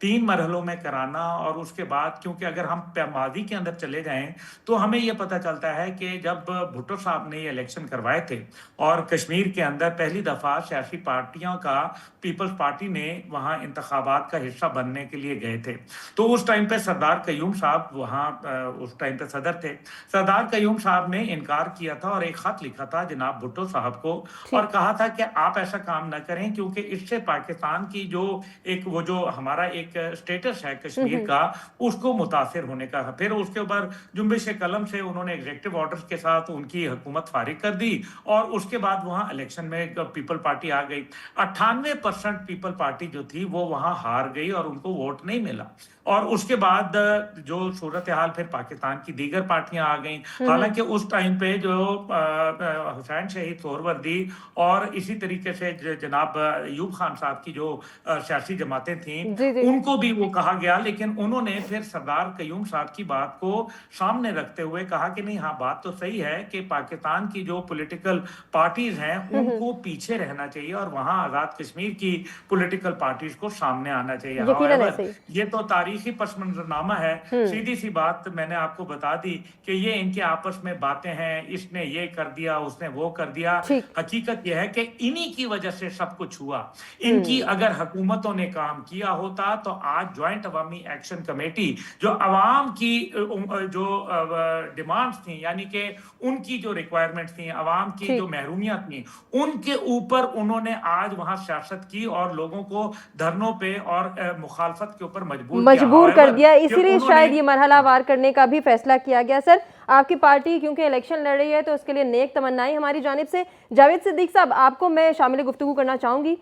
3 مرحلوں میں کرانا، اور اس کے بعد کیونکہ اگر ہم ماضی کے اندر چلے جائیں تو ہمیں یہ پتہ چلتا ہے کہ جب بھٹو صاحب نے یہ الیکشن کروائے تھے اور کشمیر کے اندر پہلی دفعہ سیاسی پارٹیوں کا پیپلز پارٹی نے وہاں انتخابات کا حصہ بننے کے لیے گئے تھے، تو اس ٹائم پہ سردار قیوم صاحب وہاں اس ٹائم پہ صدر تھے. سردار قیوم صاحب نے انکار کیا تھا اور ایک خط لکھا تھا جناب بھٹو صاحب کو اور کہا تھا کہ آپ ایسا کام نہ کریں کیونکہ اس سے پاکستان کی جو ایک وہ جو ہمارا ایک سٹیٹس ہے کشمیر کا اس کو متاثر ہونے کا. پھر اس کے اوپر جنبش قلم سے انہوں نے ایگزیکٹو آرڈر کے ساتھ ان کی حکومت فارغ کر دی اور اس کے بعد وہاں الیکشن میں پیپل پارٹی آ گئی. 98% پیپل پارٹی جو تھی وہ وہاں ہار گئی اور ان کو ووٹ نہیں ملا. اور اس کے بعد جو صورتحال پھر پاکستان کی دیگر پارٹیاں آ گئیں. حالانکہ اس ٹائم پہ جو حسین شہید سہروردی اور اسی طریقے سے جناب ایوب خان صاحب کی جو سیاسی جماعتیں تھیں ان کو بھی وہ کہا گیا، لیکن انہوں نے پھر سردار قیوم صاحب کی بات کو سامنے رکھتے ہوئے کہا کہ نہیں، ہاں بات تو صحیح ہے کہ پاکستان کی جو پولیٹیکل پارٹیز ہیں ان کو پیچھے رہنا چاہیے اور وہاں آزاد کشمیر کی پولیٹیکل پارٹیز کو سامنے آنا چاہیے. یہ تو تاریخی پس منظرنامہ ہے. سیدھی سی بات میں نے آپ کو بتا دی کہ یہ ان کے آپس میں باتیں ہیں، اس نے یہ کر دیا، اس نے وہ کر دیا. حقیقت یہ ہے کہ انہی کی وجہ سے سب کچھ ہوا. ان کی اگر حکومتوں نے کام کیا ہوتا تو آج جوائنٹ عوامی ایکشن کمیٹی جو عوام کی جو ڈیمانڈز تھیں، یعنی کہ ان کی جو ریکوائرمنٹس تھیں، عوام کی جو محرومیات تھیں، ان کے اوپر انہوں نے آج وہاں سیاست کی اور لوگوں کو دھرنوں پہ اور مخالفت کے اوپر مجبور کر دیا. اسی لیے شاید یہ مرحلہ وار کرنے کا بھی فیصلہ کیا گیا. سر، آپ کی پارٹی کیونکہ الیکشن لڑ رہی ہے تو اس کے لیے نیک تمنائیں ہماری جانب سے. جاوید صدیق صاحب، آپ کو میں شامل گفتگو کرنا چاہوں گی.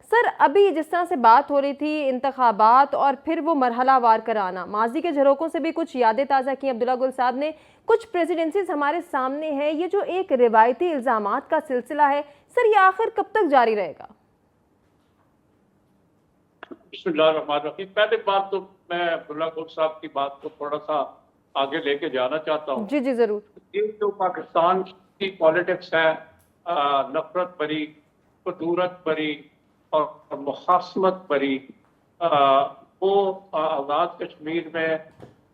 سر، ابھی جس طرح سے بات ہو رہی تھی انتخابات اور پھر وہ مرحلہ وار کرانا، ماضی کے جھروکوں سے بھی کچھ یادیں تازہ کی عبداللہ گل صاحب نے. کچھ پریزیڈنسیز ہمارے سامنے ہیں. یہ جو ایک روایتی الزامات کا سلسلہ ہے، سر یہ آخر کب تک جاری رہے گا؟ بسم اللہ الرحمن الرحیم. پہلے بات تو میں عبداللہ گل صاحب کی بات کو تھوڑا سا آگے لے کے جانا چاہتا ہوں. جی ضرور. یہ جو پاکستان کی پالیٹکس ہے، نفرت بری، خدورت بری اور مخاصمت بری، وہ آزاد کشمیر میں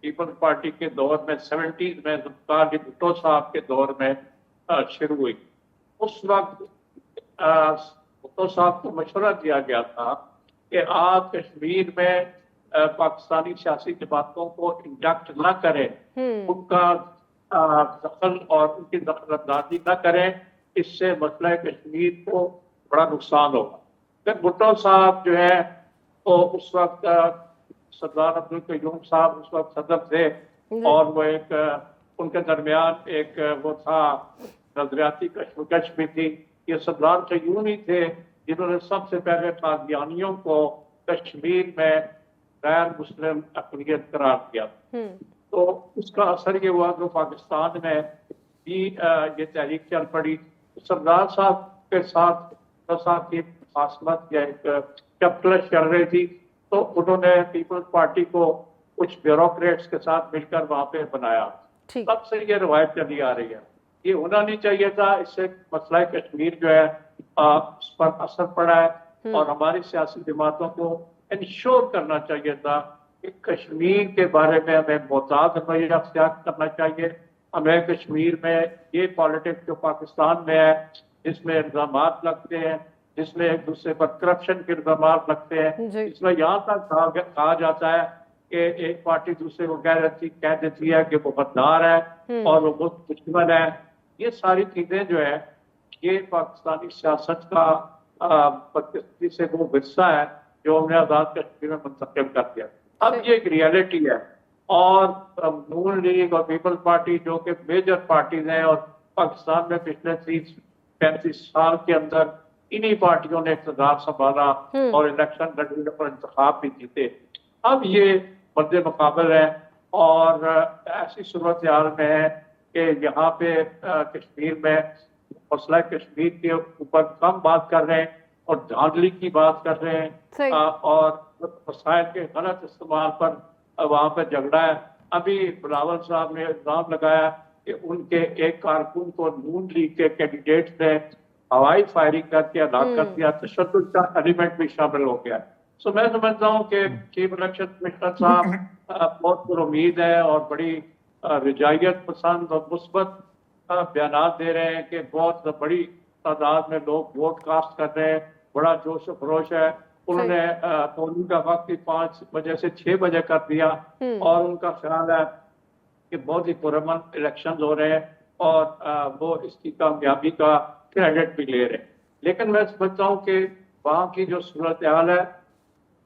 پیپلز پارٹی کے دور میں 70s میں ذوالفقار علی بھٹو صاحب کے دور میں شروع ہوئی. اس وقت بھٹو صاحب کو مشورہ دیا گیا تھا کہ آپ کشمیر میں پاکستانی سیاسی جماعتوں کو انڈکٹ نہ کریں، ان کا دخل اور ان کی دخل اندازی نہ کریں، اس سے مسئلہ کشمیر کو بڑا نقصان ہوگا. پھر بھٹو صاحب جو ہے وہ اس وقت سردار عبدالقیوم صاحب اس وقت صدر تھے اور وہ ایک ان کے درمیان ایک وہ تھا نظریاتی کشمکش بھی تھی. یہ سردار قیوم ہی تھے جنہوں نے سب سے پہلے قادیانیوں کو کشمیر میں غیر مسلم اقلیت قرار دیا. تو اس کا اثر یہ ہوا کہ پاکستان میں بھی یہ تحریک چل پڑی. سردار صاحب کے ساتھ کی مخاصمت یا ایک چپکلش چل رہی تھی، تو انہوں نے پیپلز پارٹی کو کچھ بیوروکریٹس کے ساتھ مل کر وہاں پہ بنایا. تب سے یہ روایت چلی آ رہی ہے. یہ ہونا نہیں چاہیے تھا. اس سے مسئلہ کشمیر جو ہے اس پر اثر پڑا ہے اور ہماری سیاسی جماعتوں کو انشور کرنا چاہیے تھا کہ کشمیر کے بارے میں ہمیں محتاط رویہ اختیار کرنا چاہیے. ہمیں کشمیر میں یہ پالیٹکس جو پاکستان میں ہے، جس میں الزامات لگتے ہیں، جس میں ایک دوسرے پر کرپشن کے الزامات لگتے ہیں، اس میں یہاں تک کہا جاتا ہے کہ ایک پارٹی دوسرے کو کہہ دیتی ہے کہ وہ غدار ہے اور وہ بہت دشمن ہے. یہ ساری چیزیں جو ہے یہ پاکستانی سیاست کا بدقسمتی سے وہ ورثہ ہے جو ہم نے آزاد کشمیر میں منتقل کر دیا. اب یہ ایک ریئلٹی ہے اور نون لیگ اور پیپلز پارٹی جو کہ میجر پارٹیز ہیں اور پاکستان میں پچھلے 30-35 سال کے اندر انہی پارٹیوں نے اقتدار سنبھالا اور الیکشن لڑی اور انتخاب بھی جیتے. اب یہ مد مقابل ہے اور ایسی صورتحال میں ہے کہ یہاں پہ کشمیر میں مسئلہ کشمیر کے اوپر کم بات کر رہے ہیں اور دھاندلی کی بات کر رہے ہیں اور وسائل کے غلط استعمال پر وہاں پہ جھگڑا ہے. ابھی بلاول صاحب نے الزام لگایا کہ ان کے ایک کارکن کو نون لیگ کے کینڈیڈیٹ نے ہوائی فائرنگ کر کے ہلاک کر دیا. تشدد کا ایلیمنٹ بھی شامل ہو گیا. سو میں سمجھتا ہوں کہ چیف الیکشن کمشنر صاحب بہت پر امید ہے اور بڑی رجائیت پسند اور مثبت بیانات دے رہے ہیں کہ بہت بڑی تعداد میں لوگ ووٹ کاسٹ کر رہے ہیں، بڑا جوش و خروش ہے. انہوں نے پولنگ کا وقت 5 بجے سے 6 بجے کر دیا اور ان کا خیال ہے کہ بہت ہی پرامن الیکشن ہو رہے ہیں اور وہ اس کی کامیابی کا کریڈٹ بھی لے رہے ہیں. لیکن میں سمجھتا ہوں کہ وہاں کی جو صورتحال ہے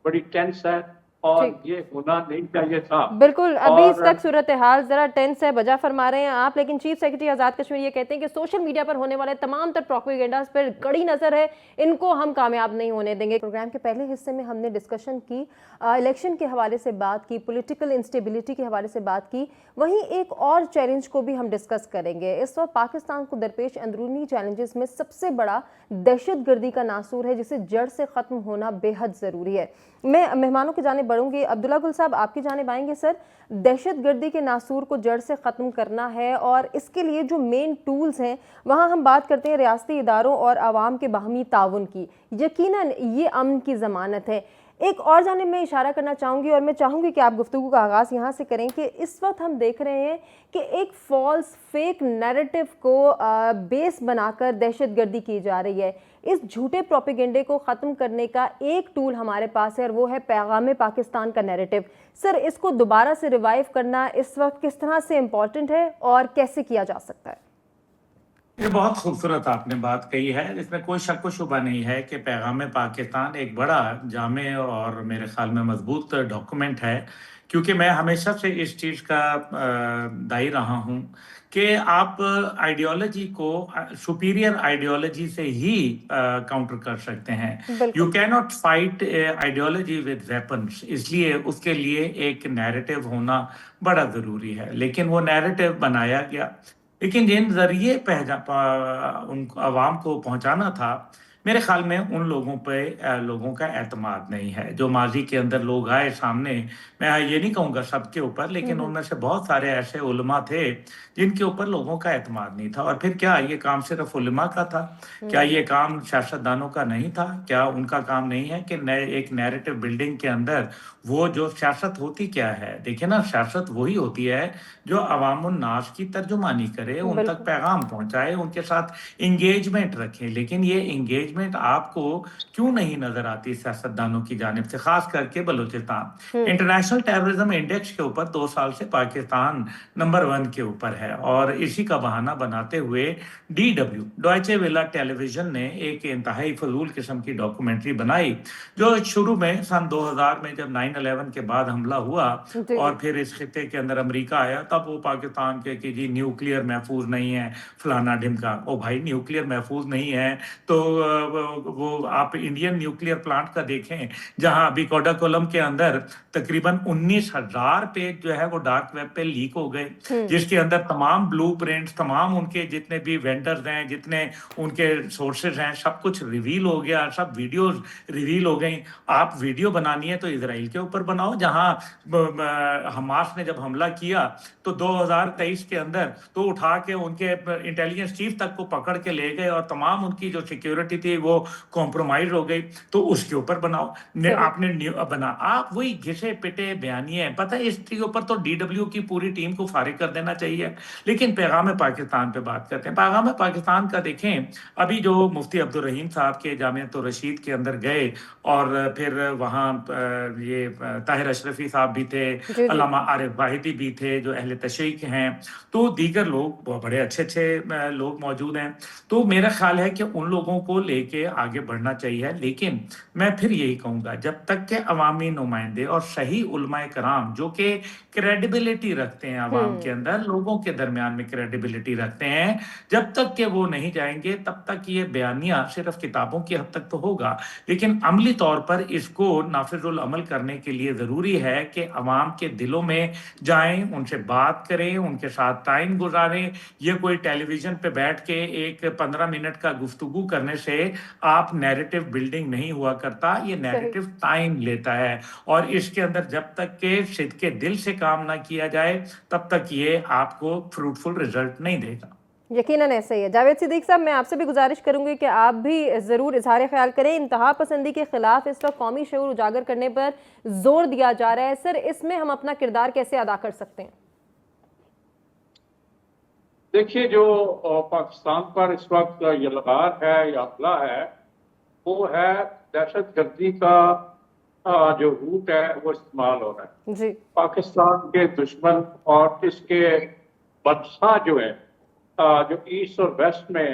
بڑی ٹینس ہے اور یہ ہونا نہیں چاہیے تھا. بالکل، ابھی اس تک صورتحال ذرا ٹینس ہے، بجا فرما رہے ہیں آپ، لیکن چیف سیکرٹری آزاد کشمیر یہ کہتے ہیں کہ سوشل میڈیا پر ہونے والے تمام تر پروپیگنڈاز پر کڑی نظر ہے، ان کو ہم کامیاب نہیں ہونے دیں گے. پروگرام کے پہلے حصے میں ہم نے ڈسکشن کی، الیکشن کے حوالے سے بات کی، پولیٹیکل انسٹیبلٹی کے حوالے سے بات کی. وہیں ایک اور چیلنج کو بھی ہم ڈسکس کریں گے. اس وقت پاکستان کو درپیش اندرونی چیلنجز میں سب سے بڑا دہشت گردی کا ناسور ہے، جسے جڑ سے ختم ہونا بے حد ضروری ہے. میں مہمانوں کی جانب بڑھوں گی. عبداللہ گل صاحب، آپ کی جانب آئیں گے. سر، دہشت گردی کے ناسور کو جڑ سے ختم کرنا ہے اور اس کے لیے جو مین ٹولز ہیں، وہاں ہم بات کرتے ہیں ریاستی اداروں اور عوام کے باہمی تعاون کی. یقیناً یہ امن کی ضمانت ہے. ایک اور جانب میں اشارہ کرنا چاہوں گی اور میں چاہوں گی کہ آپ گفتگو کا آغاز یہاں سے کریں کہ اس وقت ہم دیکھ رہے ہیں کہ ایک فالس فیک نیریٹو کو بیس بنا کر دہشت گردی کی جا رہی ہے. اس جھوٹے پروپیگنڈے کو ختم کرنے کا ایک ٹول ہمارے پاس ہے اور وہ ہے پیغام پاکستان کا نیریٹو. سر، اس کو دوبارہ سے ریوائیو کرنا اس وقت کس طرح سے امپورٹنٹ ہے اور کیسے کیا جا سکتا ہے؟ یہ بہت خوبصورت آپ نے بات کہی ہے. اس میں کوئی شک و شبہ نہیں ہے کہ پیغام پاکستان ایک بڑا جامع اور میرے خیال میں مضبوط ڈاکومنٹ ہے، کیونکہ میں ہمیشہ سے اس چیز کا دائی رہا ہوں کہ آپ آئیڈیالوجی کو سپیریئر آئیڈیالوجی سے ہی کاؤنٹر کر سکتے ہیں. You can not fight ideology with weapons. اس لیے اس کے لیے ایک نیریٹو ہونا بڑا ضروری ہے. لیکن وہ نیریٹو بنایا گیا، لیکن جن ذریعے ان عوام کو پہنچانا تھا، میرے خیال میں ان لوگوں پہ لوگوں کا اعتماد نہیں ہے. جو ماضی کے اندر لوگ آئے سامنے، میں یہ نہیں کہوں گا سب کے اوپر، لیکن ان میں سے بہت سارے ایسے علماء تھے جن کے اوپر لوگوں کا اعتماد نہیں تھا. اور پھر کیا یہ کام صرف علماء کا تھا؟ کیا یہ کام سیاستدانوں کا نہیں تھا؟ کیا ان کا کام نہیں ہے کہ ایک نیریٹو بلڈنگ کے اندر وہ جو سیاست ہوتی کیا ہے؟ دیکھیں نا، سیاست وہی ہوتی ہے جو عوام الناس کی ترجمانی کرے، ان تک پیغام پہنچائے، ان کے ساتھ انگیجمنٹ رکھیں. لیکن یہ انگیجمنٹ آپ کو کیوں نہیں نظر آتی سیاستدانوں کی جانب سے، خاص کر کے بلوچستان؟ انٹرنیشنل ٹیررزم انڈیکس کے اوپر 2 سال سے پاکستان نمبر 1 کے اوپر ہے، اور اسی کا بہانہ بناتے ہوئے DW ڈوائچے ویلا ٹیلی ویژن نے ایک انتہائی فضول قسم کی ڈاکومنٹری بنائی، جو شروع میں سن 2000 میں جب 9/11 کے بعد حملہ ہوا اور پھر اس خطے کے اندر امریکہ آیا، تب وہ پاکستان کے کہ جی نیوکلیئر محفوظ نہیں ہے، فلانا ڈھمکا. او بھائی، نیوکلیئر محفوظ نہیں ہے تو وہ آپ انڈین نیوکلیئر پلانٹ کا دیکھیں، جہاں ابھی کوڈاکولم کے اندر تقریباً 19,000 پیج جو ہے وہ ڈارک ویب پہ لیک ہو گئے، جس کے اندر تمام بلو پرنٹس، تمام ان کے جتنے بھی وینڈرز ہیں، جتنے ان کے سورسز ہیں، سب کچھ ریویل ہو گیا، سب ویڈیوز ریویل ہو گئیں. آپ ویڈیو بنانی ہے تو اسرائیل کے اوپر بناؤ. جہاں حماس نے جب حملہ کیا تو 2023 کے اندر تو اٹھا کے ان کے انٹیلیجنس چیف تک کو پکڑ کے لے گئے اور تمام ان کی جو سیکیورٹی تھی وہ کمپرومائز ہو گئی. تو اس کے اوپر بناؤ. آپ نے آپ وہی گھسے پٹے بیانیے ہیں. پتہ ہے اس کے اوپر تو DW کی پوری ٹیم کو فارغ کر دینا چاہیے. لیکن پیغام پاکستان پہ بات کرتے ہیں. پیغام پاکستان کا دیکھیں، ابھی جو مفتی عبدالرحیم صاحب کے جامعۃ الرشید کے اندر گئے اور پھر وہاں یہ طاہر اشرفی صاحب بھی تھے، علامہ عارف واحدی بھی تھے جو اہل تشیع ہیں، تو دیگر لوگ بڑے اچھے اچھے لوگ موجود ہیں. تو میرا خیال ہے کہ ان لوگوں کو لے کے آگے بڑھنا چاہیے. لیکن میں پھر یہی کہوں گا، جب تک کہ عوامی نمائندے اور صحیح علماء کرام جو کہ کریڈیبلٹی رکھتے ہیں عوام کے اندر، لوگوں کے درمیان میں کریڈیبلٹی رکھتے ہیں، جب تک کہ وہ نہیں جائیں گے تب تک یہ بیانیہ صرف کتابوں کی حد تک تو ہوگا. لیکن عملی طور پر اس کو نافذ العمل کرنے کے لیے ضروری ہے کہ عوام کے دلوں میں جائیں، ان سے بات کریں، ان کے ساتھ ٹائم گزاریں. یہ کوئی ٹیلی ویژن پہ بیٹھ کے ایک 15 منٹ کا گفتگو کرنے سے آپ نیریٹو بلڈنگ نہیں ہوا کرتا. یہ نیریٹو ٹائم لیتا ہے، اور اس کے اندر جب تک کہ صدقے دل سے کام نہ کیا جائے تب تک یہ آپ کو فروٹفل رزلٹ نہیں دے گا. یقیناً ایسا ہی ہے۔ جاوید صدیق صاحب، میں آپ سے بھی گزارش کروں گی کہ آپ بھی ضرور اظہار خیال کریں۔ انتہا پسندی کے خلاف اس وقت قومی شعور اجاگر کرنے پر زور دیا جا رہا ہے، سر اس میں ہم اپنا کردار کیسے ادا کر سکتے ہیں؟ دیکھیے، جو پاکستان پر اس وقت یہ لغار ہے یا حملہ ہے، وہ ہے دہشت گردی کا جو روٹ ہے وہ استعمال ہو رہا ہے۔ جی پاکستان کے دشمن اور اس کے بدخواہ جو ہے، جو ایسٹ اور ویسٹ میں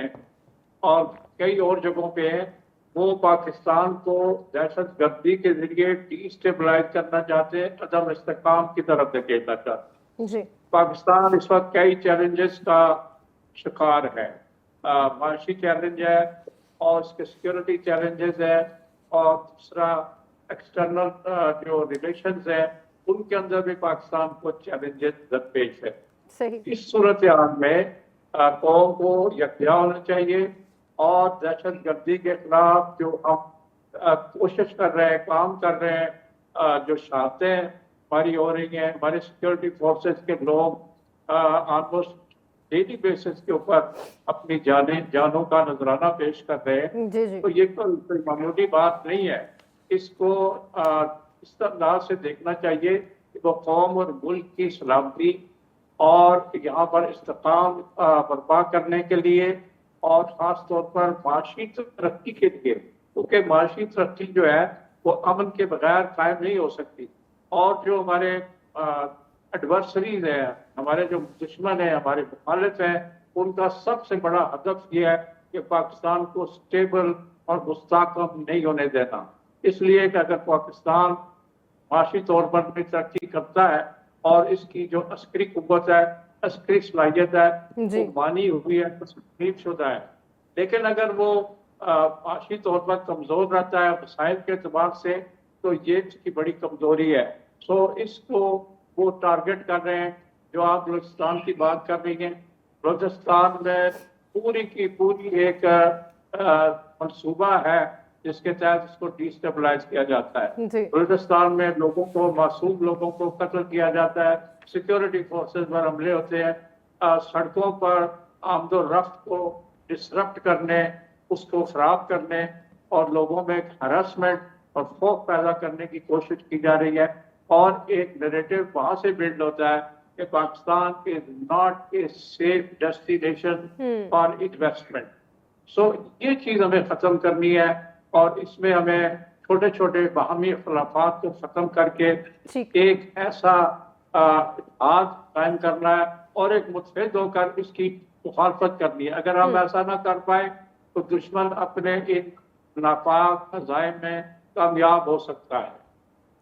اور کئی اور جگہوں پہ ہیں، وہ پاکستان کو دہشت گردی کے ذریعے ڈی اسٹیبلائز کرنا چاہتے ہیں، عدم استحکام کی طرف دھکیلنا چاہتے ہیں۔ جی پاکستان اس وقت کئی چیلنجز کا شکار ہے، معاشی چیلنج ہے اور اس کے سیکورٹی چیلنجز ہے، اور دوسرا ایکسٹرنل جو ریلیشنز ہیں ان کے اندر بھی پاکستان کو چیلنجز درپیش ہے۔ صحیح۔ اس صورتحال میں قوم کو یکجا ہونا چاہیے اور دہشت گردی کے خلاف جو ہم کوشش کر رہے ہیں، کام کر رہے ہیں، جو شہادتیں ہماری ہو رہی ہیں، ہمارے سیکورٹی فورسز کے لوگ آلموسٹ ڈیلی بیسس کے اوپر اپنی جانوں کا نذرانہ پیش کر رہے ہیں، جی جی تو یہ کوئی معمولی بات نہیں ہے۔ اس کو اس طرح سے دیکھنا چاہیے کہ وہ قوم اور ملک کی سلامتی اور یہاں پر استحکام برپا کرنے کے لیے اور خاص طور پر معاشی ترقی کے لیے، کیونکہ معاشی ترقی جو ہے وہ امن کے بغیر قائم نہیں ہو سکتی، اور جو ہمارے ایڈورسریز ہیں، ہمارے جو دشمن ہیں، ہمارے مخالف ہیں، ان کا سب سے بڑا ہدف یہ ہے کہ پاکستان کو سٹیبل اور مستحکم نہیں ہونے دینا۔ اس لیے کہ اگر پاکستان معاشی طور پر بھی ترقی کرتا ہے اور اس کی جو عسکری قوت ہے، عسکری صلاحیت ہے، جی وہ مانی ہوئی ہے، تسلیم شدہ ہے، لیکن اگر وہ معاشی طور پر کمزور رہتا ہے وسائل کے اعتبار سے، تو یہ اس کی بڑی کمزوری ہے۔ سو اس کو وہ ٹارگٹ کر رہے ہیں۔ جو آپ بلوچستان کی بات کر رہی ہیں، بلوچستان میں پوری کی پوری ایک منصوبہ ہے جس کے تحت اس کو ڈی اسٹیبلائز کیا جاتا ہے۔ جی بلوچستان میں لوگوں کو، معصوم لوگوں کو قتل کیا جاتا ہے، سیکورٹی فورسز پر حملے ہوتے ہیں، سڑکوں پر آمد و رفت کو ڈسرپٹ کرنے، اس کو خراب کرنے اور لوگوں میں ہراسمنٹ اور خوف پیدا کرنے کی کوشش کی جا رہی ہے، اور ایک نیریٹو وہاں سے بلڈ ہوتا ہے کہ Pakistan is not a safe destination for investment. So یہ چیز ہمیں ختم کرنی ہے، اور اس میں ہمیں چھوٹے چھوٹے باہمی اختلافات کو ختم کر کے ٹھیک ایک ایسا اتحاد قائم کرنا ہے اور ایک متحد ہو کر اس کی مخالفت کرنی ہے۔ اگر ہم ایسا نہ کر پائے تو دشمن اپنے ایک ناپاک عزائم میں کامیاب ہو سکتا ہے۔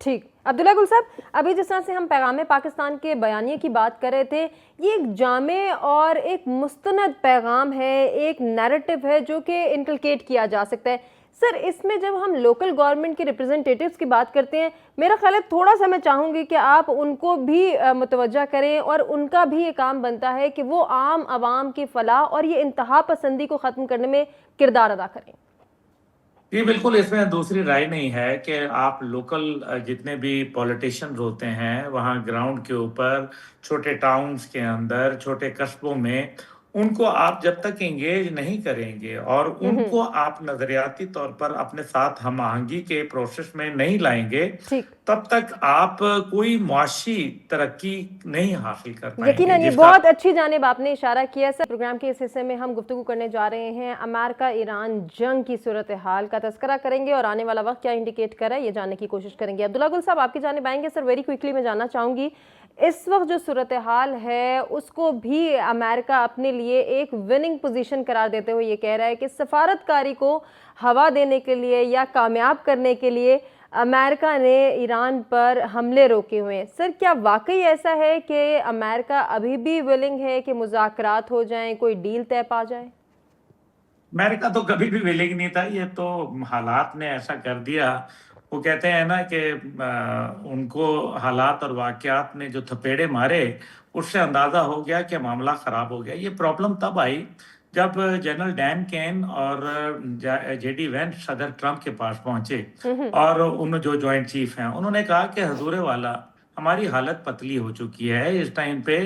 ٹھیک۔ عبداللہ گل صاحب، ابھی جس طرح سے ہم پیغام پاکستان کے بیانیے کی بات کر رہے تھے، یہ ایک جامع اور ایک مستند پیغام ہے، ایک نیریٹو ہے جو کہ انکلکیٹ کیا جا سکتا ہے۔ سر اس میں جب ہم لوکل گورنمنٹ کے ریپرزنٹیٹیوز کی بات کرتے ہیں، میرا خیال ہے تھوڑا سا میں چاہوں گی کہ آپ ان کو بھی متوجہ کریں، اور ان کا بھی یہ کام بنتا ہے کہ وہ عام عوام کی فلاح اور یہ انتہا پسندی کو ختم کرنے میں کردار ادا کریں۔ جی بالکل، اس میں دوسری رائے نہیں ہے کہ آپ لوکل جتنے بھی پولیٹیشینز ہوتے ہیں وہاں گراؤنڈ کے اوپر، چھوٹے ٹاؤنز کے اندر، چھوٹے قصبوں میں، ان کو آپ جب تک انگیج نہیں کریں گے اور ان کو آپ نظریاتی طور پر اپنے ساتھ ہم آہنگی کے پروسیس میں نہیں لائیں گے، ٹھیک، تب تک آپ کوئی معاشی ترقی نہیں حاصل کر پائیں گے۔ یقیناً یہ جس کا بہت اچھی جانب آپ نے اشارہ کیا ہے۔ سر پروگرام کے اس حصے میں ہم گفتگو کرنے جا رہے ہیں، امریکہ ایران جنگ کی صورتحال کا تذکرہ کریں گے، اور آنے والا وقت کیا انڈیکیٹ کر رہا ہے یہ جاننے کی کوشش کریں گے۔ عبداللہ گل صاحب، آپ کی جانب آئیں گے۔ سر ویری کوئکلی میں جاننا چاہوں گی، اس وقت جو صورتحال ہے اس کو بھی امریکہ اپنے لیے ایک وننگ پوزیشن قرار دیتے ہوئے یہ کہہ رہا ہے کہ سفارتکاری کو ہوا دینے کے لیے یا کامیاب کرنے کے لیے امریکہ نے ایران پر حملے روکے ہوئے ہیں۔ سر کیا واقعی ایسا ہے کہ امریکہ ابھی بھی ولنگ ہے کہ مذاکرات ہو جائیں، کوئی ڈیل طے پا جائے؟ امریکہ تو کبھی بھی ولنگ نہیں تھا، یہ تو حالات نے ایسا کر دیا۔ وہ کہتے ہیں نا کہ ان کو حالات اور واقعات نے جو تھپیڑے مارے، اس سے اندازہ ہو گیا کہ معاملہ خراب ہو گیا۔ یہ پرابلم تب آئی جب جنرل ڈین کین اور جے ڈی وینس صدر ٹرمپ کے پاس پہنچے، اور ان جو جوائنٹ چیف ہیں، انہوں نے کہا کہ حضور والا، ہماری حالت پتلی ہو چکی ہے، اس ٹائم پہ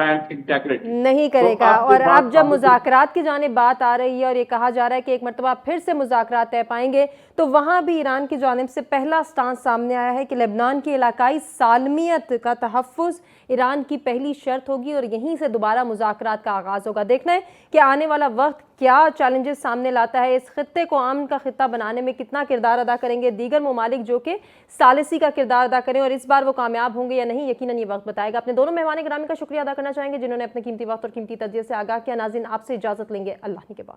and integrity. نہیں کرے تو گا. آپ کی اور بات اب جب بالکل- مذاکرات کی جانب بات آ رہی ہے اور یہ کہا جا رہا ہے کہ ایک مرتبہ پھر سے مذاکرات طے پائیں گے، تو وہاں بھی ایران کی جانب سے پہلا سٹانس سامنے آیا ہے کہ لبنان کی علاقائی سالمیت کا تحفظ ایران کی پہلی شرط ہوگی اور یہیں سے دوبارہ مذاکرات کا آغاز ہوگا. دیکھنا ہے کہ آنے والا وقت کیا چیلنجز سامنے لاتا ہے، اس خطے کو امن کا خطہ بنانے میں کتنا کردار ادا کریں گے دیگر ممالک جو کہ ثالثی کا کردار ادا کریں، اور اس بار وہ کامیاب ہوں گے یا نہیں یقیناً یہ وقت بتائے گا. اپنے دونوں مہمان گرامی کا شکریہ ادا کرنا چاہیں گے جنہوں نے اپنے قیمتی وقت اور قیمتی تجزیے سے آگاہ کیا. ناظرین آپ سے اجازت لیں گے اللہ کے بعد.